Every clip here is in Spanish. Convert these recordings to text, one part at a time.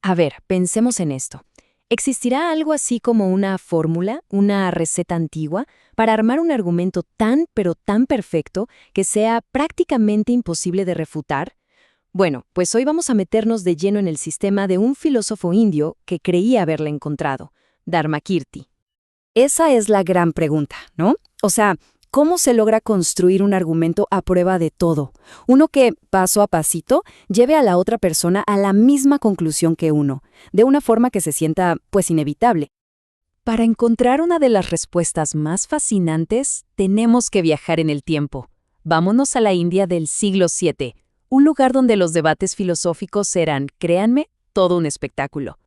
A ver, pensemos en esto. ¿Existirá algo así como una fórmula, una receta antigua, para armar un argumento tan pero tan perfecto que sea prácticamente imposible de refutar? Bueno, pues hoy vamos a meternos de lleno en el sistema de un filósofo indio que creía haberla encontrado, Dharmakirti. Esa es la gran pregunta, ¿no? O sea, ¿cómo se logra construir un argumento a prueba de todo? Uno que, paso a pasito, lleve a la otra persona a la misma conclusión que uno, de una forma que se sienta, pues, inevitable. Para encontrar una de las respuestas más fascinantes, tenemos que viajar en el tiempo. Vámonos a la India del siglo VII, un lugar donde los debates filosóficos eran, créanme, todo un espectáculo.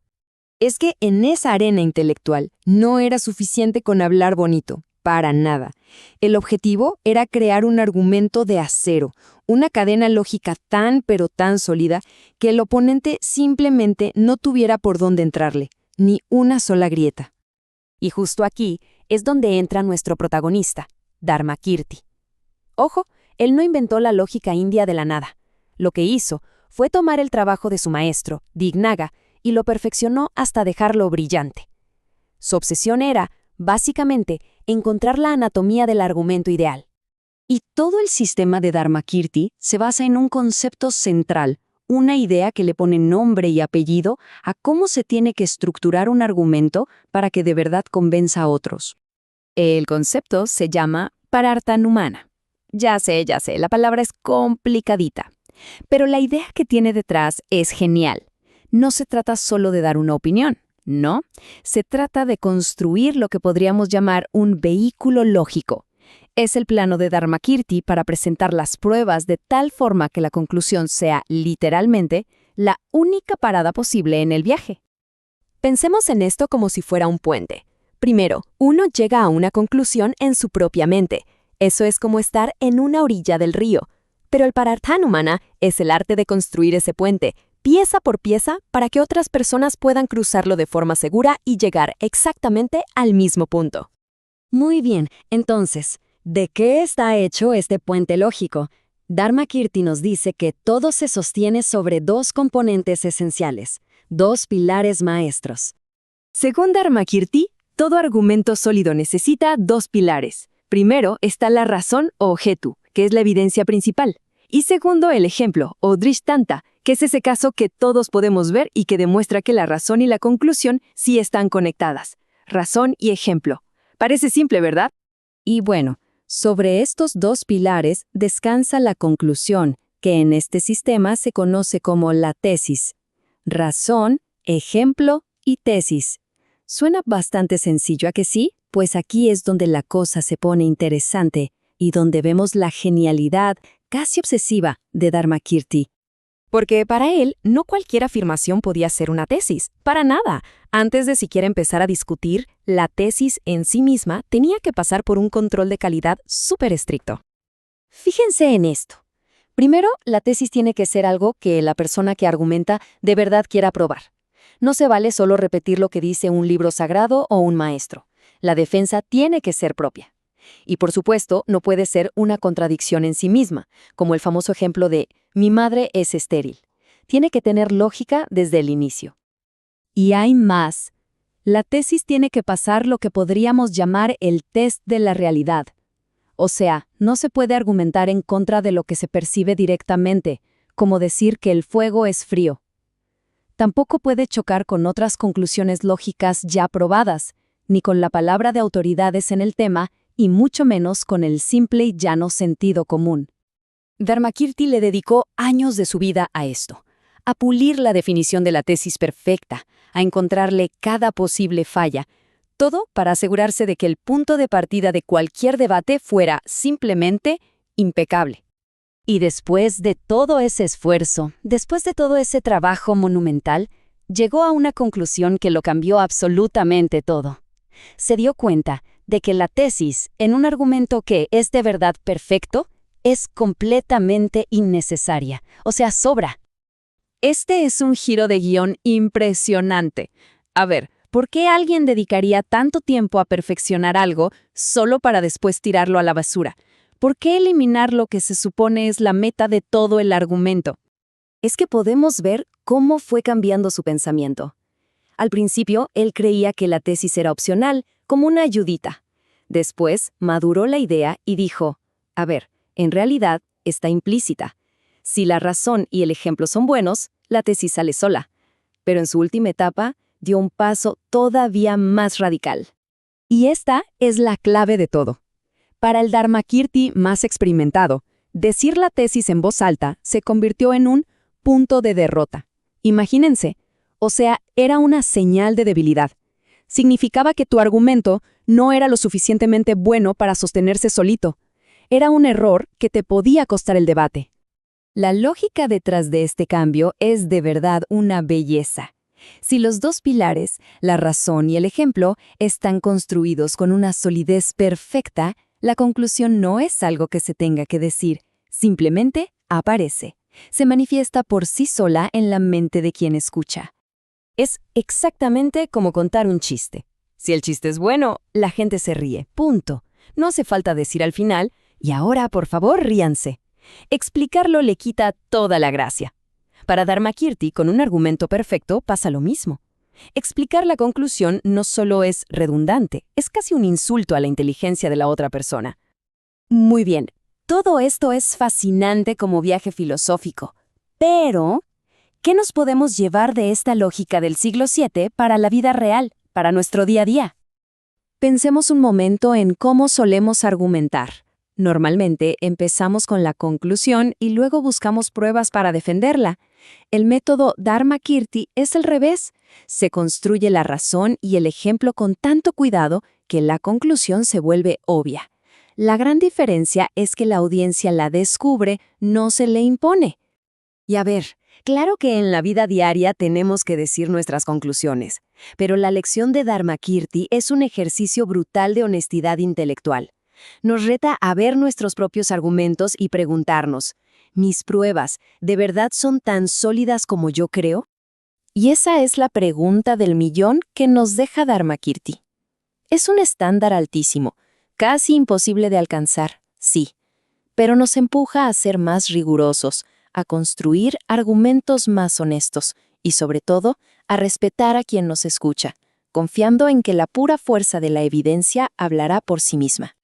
Es que en esa arena intelectual no era suficiente con hablar bonito, para nada. El objetivo era crear un argumento de acero, una cadena lógica tan pero tan sólida que el oponente simplemente no tuviera por dónde entrarle, ni una sola grieta. Y justo aquí es donde entra nuestro protagonista, Dharmakirti. Ojo, él no inventó la lógica india de la nada. Lo que hizo fue tomar el trabajo de su maestro, Dignaga, y lo perfeccionó hasta dejarlo brillante. Su obsesión era, básicamente, encontrar la anatomía del argumento ideal. Y todo el sistema de Dharmakirti se basa en un concepto central, una idea que le pone nombre y apellido a cómo se tiene que estructurar un argumento para que de verdad convenza a otros. El concepto se llama Pararthanumana. Ya sé, la palabra es complicadita. Pero la idea que tiene detrás es genial. No se trata solo de dar una opinión, ¿no? Se trata de construir lo que podríamos llamar un vehículo lógico. Es el plano de Dharmakirti para presentar las pruebas de tal forma que la conclusión sea, literalmente, la única parada posible en el viaje. Pensemos en esto como si fuera un puente. Primero, uno llega a una conclusión en su propia mente. Eso es como estar en una orilla del río. Pero el Pararthanumana es el arte de construir ese puente, pieza por pieza, para que otras personas puedan cruzarlo de forma segura y llegar exactamente al mismo punto. Muy bien, entonces, ¿de qué está hecho este puente lógico? Dharmakirti nos dice que todo se sostiene sobre dos componentes esenciales, dos pilares maestros. Según Dharmakirti, todo argumento sólido necesita dos pilares. Primero está la razón o hetu, que es la evidencia principal. Y segundo, el ejemplo, o drishtanta, que es ese caso que todos podemos ver y que demuestra que la razón y la conclusión sí están conectadas. Razón y ejemplo. Parece simple, ¿verdad? Y bueno, sobre estos dos pilares descansa la conclusión, que en este sistema se conoce como la tesis. Razón, ejemplo y tesis. Suena bastante sencillo, ¿a que sí? Pues aquí es donde la cosa se pone interesante y donde vemos la genialidad casi obsesiva de Dharmakirti. Porque para él, no cualquier afirmación podía ser una tesis, para nada. Antes de siquiera empezar a discutir, la tesis en sí misma tenía que pasar por un control de calidad súper estricto. Fíjense en esto. Primero, la tesis tiene que ser algo que la persona que argumenta de verdad quiera probar. No se vale solo repetir lo que dice un libro sagrado o un maestro. La defensa tiene que ser propia. Y por supuesto, no puede ser una contradicción en sí misma, como el famoso ejemplo de «mi madre es estéril». Tiene que tener lógica desde el inicio. Y hay más. La tesis tiene que pasar lo que podríamos llamar el test de la realidad. O sea, no se puede argumentar en contra de lo que se percibe directamente, como decir que el fuego es frío. Tampoco puede chocar con otras conclusiones lógicas ya probadas, ni con la palabra de autoridades en el tema, y mucho menos con el simple y llano sentido común. Dharmakirti le dedicó años de su vida a esto, a pulir la definición de la tesis perfecta, a encontrarle cada posible falla, todo para asegurarse de que el punto de partida de cualquier debate fuera simplemente impecable. Y después de todo ese esfuerzo, después de todo ese trabajo monumental, llegó a una conclusión que lo cambió absolutamente todo. Se dio cuenta de que la tesis, en un argumento que es de verdad perfecto, es completamente innecesaria, o sea, sobra. Este es un giro de guión impresionante. A ver, ¿por qué alguien dedicaría tanto tiempo a perfeccionar algo solo para después tirarlo a la basura? ¿Por qué eliminar lo que se supone es la meta de todo el argumento? es que podemos ver cómo fue cambiando su pensamiento. Al principio, él creía que la tesis era opcional, como una ayudita. Después, maduró la idea y dijo, a ver, en realidad, está implícita. Si la razón y el ejemplo son buenos, la tesis sale sola. Pero en su última etapa, dio un paso todavía más radical. Y esta es la clave de todo. Para el Dharmakirti más experimentado, decir la tesis en voz alta se convirtió en un punto de derrota. Imagínense, o sea, era una señal de debilidad. Significaba que tu argumento no era lo suficientemente bueno para sostenerse solito. Era un error que te podía costar el debate. La lógica detrás de este cambio es de verdad una belleza. Si los dos pilares, la razón y el ejemplo, están construidos con una solidez perfecta, la conclusión no es algo que se tenga que decir, simplemente aparece. Se manifiesta por sí sola en la mente de quien escucha. Es exactamente como contar un chiste. Si el chiste es bueno, la gente se ríe, punto. No hace falta decir al final, y ahora, por favor, ríanse. Explicarlo le quita toda la gracia. Para Dharmakirti, con un argumento perfecto, pasa lo mismo. Explicar la conclusión no solo es redundante, es casi un insulto a la inteligencia de la otra persona. Muy bien, todo esto es fascinante como viaje filosófico, pero ¿qué nos podemos llevar de esta lógica del siglo VII para la vida real, para nuestro día a día? Pensemos un momento en cómo solemos argumentar. Normalmente empezamos con la conclusión y luego buscamos pruebas para defenderla. El método Dharmakirti es al revés. Se construye la razón y el ejemplo con tanto cuidado que la conclusión se vuelve obvia. La gran diferencia es que la audiencia la descubre, no se le impone. Y a ver, claro que en la vida diaria tenemos que decir nuestras conclusiones, pero la lección de Dharmakirti es un ejercicio brutal de honestidad intelectual. Nos reta a ver nuestros propios argumentos y preguntarnos, ¿mis pruebas de verdad son tan sólidas como yo creo? Y esa es la pregunta del millón que nos deja Dharmakirti. Es un estándar altísimo, casi imposible de alcanzar, sí, pero nos empuja a ser más rigurosos, a construir argumentos más honestos y, sobre todo, a respetar a quien nos escucha, confiando en que la pura fuerza de la evidencia hablará por sí misma.